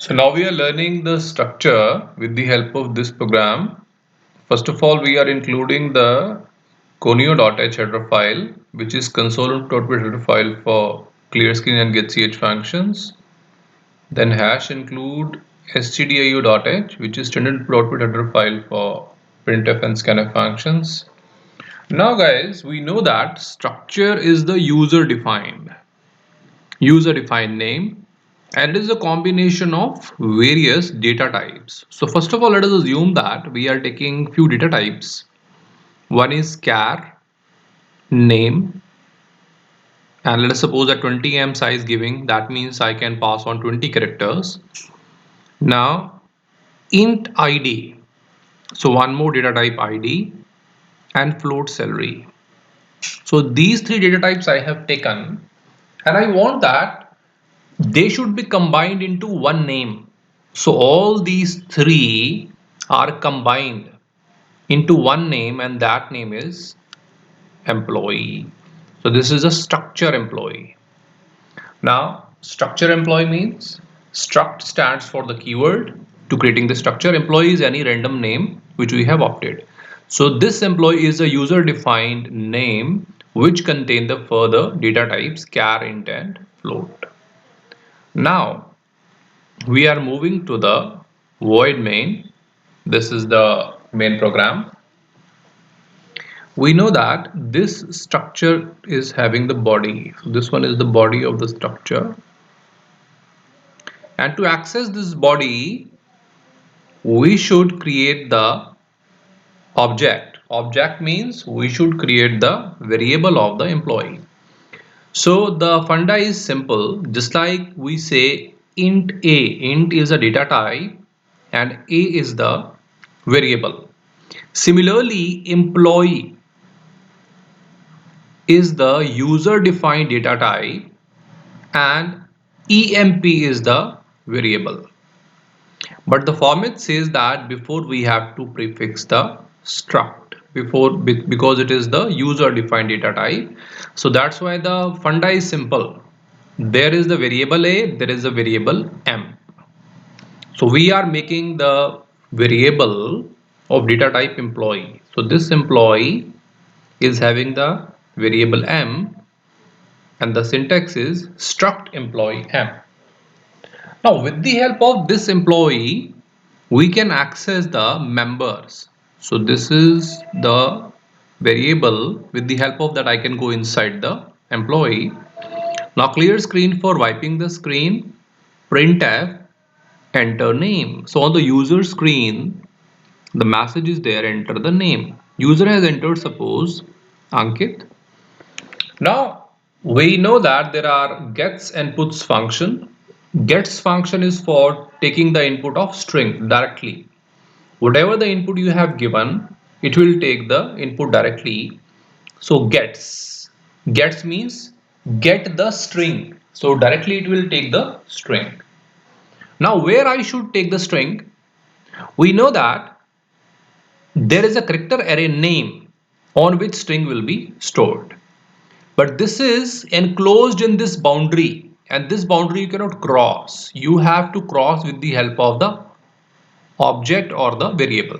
So now we are learning the structure with the help of this program. First of all, we are including the conio.h header file, which is console.py header file for clear screen and getch functions. Then hash include stdio.h, which is standard.py header file for printf and scanf functions. Now guys, we know that structure is the user defined name, and it is a combination of various data types. So first of all, let us assume that we are taking few data types. One is char name, and let us suppose a 20 M size giving, that means I can pass on 20 characters. Now int id, so one more data type id, and float salary. So these three data types I have taken, and I want that they should be combined into one name. So all these three are combined into one name, and that name is employee. So this is a structure employee. Now structure employee means struct stands for the keyword to creating the structure. Employee is any random name which we have opted. So this employee is a user defined name which contain the further data types char, int and float. Now we are moving to the void main. This is the main program. We know that this structure is having the body. So this one is the body of the structure, and to access this body we should create the object means we should create the variable of the employee. So the funda is simple, just like we say int a. Int is a data type and a is the variable. Similarly, employee is the user defined data type and emp is the variable. But the format says that before we have to prefix the struct because it is the user defined data type. So that's why the funda is simple. There is the variable a, there is a variable m. So we are making the variable of data type employee. So this employee is having the variable m, and the syntax is struct employee m. Now with the help of this employee we can access the members. So this is the variable. With the help of that I can go inside the employee. Now clear screen for wiping the screen, printf enter name. So on the user screen the message is there, enter the name. User has entered suppose Ankit. Now we know that there are gets and puts function. Gets function is for taking the input of string directly. Whatever the input you have given, it will take the input directly. So gets means get the string. So directly it will take the string. Now where I should take the string? We know that there is a character array name on which string will be stored. But this is enclosed in this boundary, and this boundary you cannot cross. You have to cross with the help of the object or the variable.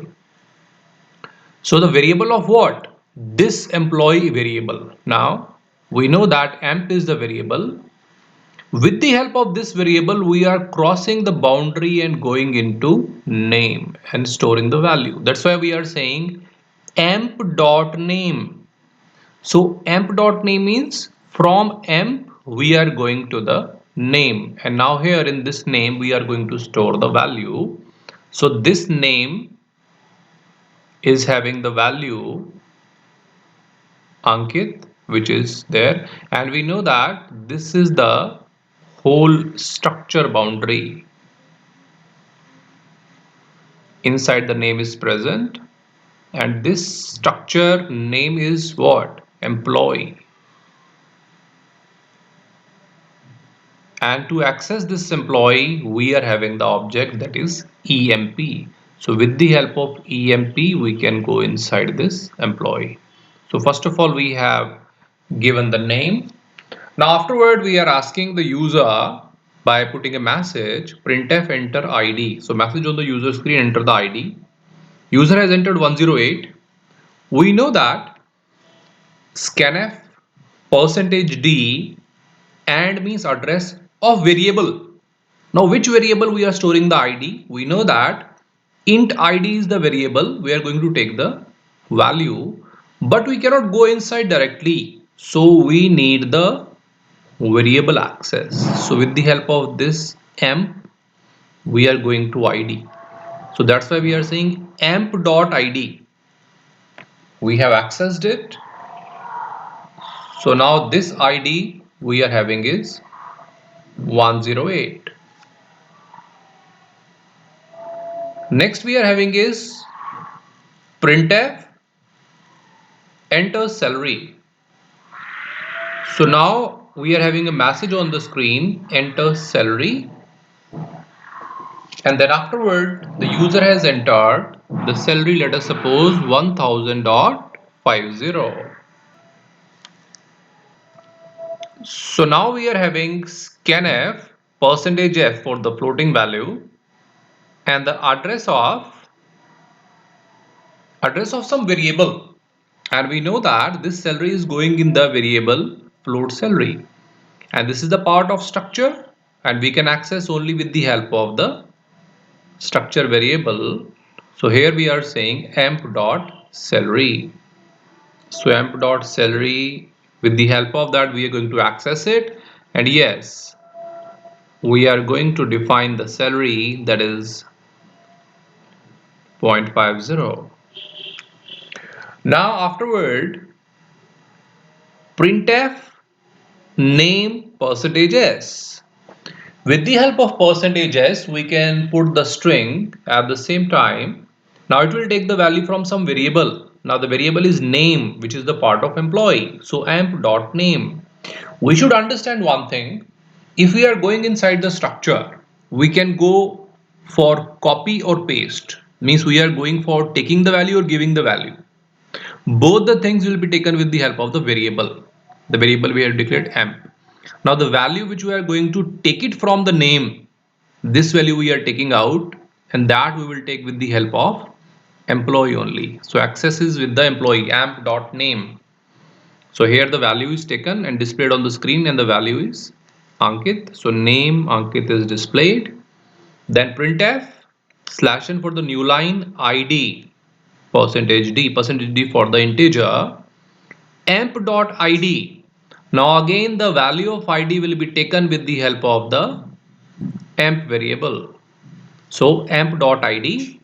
So the variable of what? This employee variable. Now we know that emp is the variable. With the help of this variable we are crossing the boundary and going into name and storing the value. That's why we are saying emp.name. So emp.name means from emp we are going to the name, and now here in this name we are going to store the value. So this name is having the value Ankit, which is there, and we know that this is the whole structure boundary. Inside the name is present, and this structure name is what? Employee. And to access this employee we are having the object that is emp. So with the help of emp we can go inside this employee. So first of all we have given the name. Now afterward we are asking the user by putting a message printf enter id. So message on the user screen, enter the id. User has entered 108. We know that scanf %d and means address of variable. Now which variable we are storing the id? We know that int id is the variable we are going to take the value, but we cannot go inside directly, so we need the variable access. So with the help of this emp we are going to id. So that's why we are saying emp.id. We have accessed it. So now this id we are having is 108. Next we are having is printf enter salary. So now we are having a message on the screen, enter salary, and then afterward the user has entered the salary, let us suppose 1000.50. So now we are having scanf %f for the floating value and the address of some variable, and we know that this salary is going in the variable float salary, and this is the part of structure, and we can access only with the help of the structure variable. So here we are saying emp.salary. So emp.salary, with the help of that we are going to access it, and yes, we are going to define the salary, that is 0.50. Now afterward printf name %s. With the help of %s we can put the string at the same time. Now it will take the value from some variable. Now the variable is name, which is the part of employee. So emp.name. We should understand one thing. If we are going inside the structure, we can go for copy or paste. Means we are going for taking the value or giving the value. Both the things will be taken with the help of the variable. The variable we have declared emp. Now the value which we are going to take it from the name, this value we are taking out, and that we will take with the help of employee only. So access is with the employee, emp.name. So here the value is taken and displayed on the screen, and the value is Ankit. So name Ankit is displayed. Then printf /n for the new line, id %d for the integer, emp.id. Now again the value of id will be taken with the help of the emp variable. So emp.id.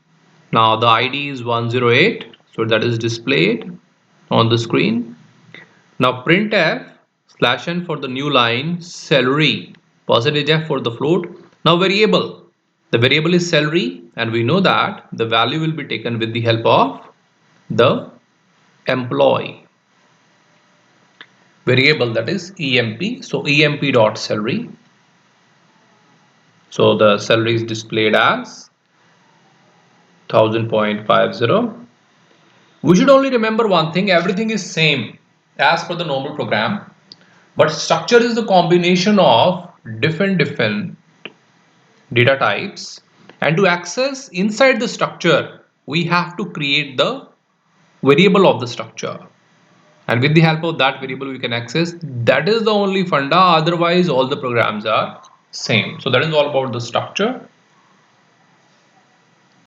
Now the id is 108, so that is displayed on the screen. Now printf /n for the new line, salary %f for the float. Now variable. The variable is salary, and we know that the value will be taken with the help of the employee variable, that is emp. So emp.salary. So the salary is displayed as 1000.50. We should only remember one thing, everything is same as per the normal program, but structure is the combination of different data types, and to access inside the structure we have to create the variable of the structure, and with the help of that variable we can access. That is the only funda, otherwise all the programs are same. So that is all about the structure.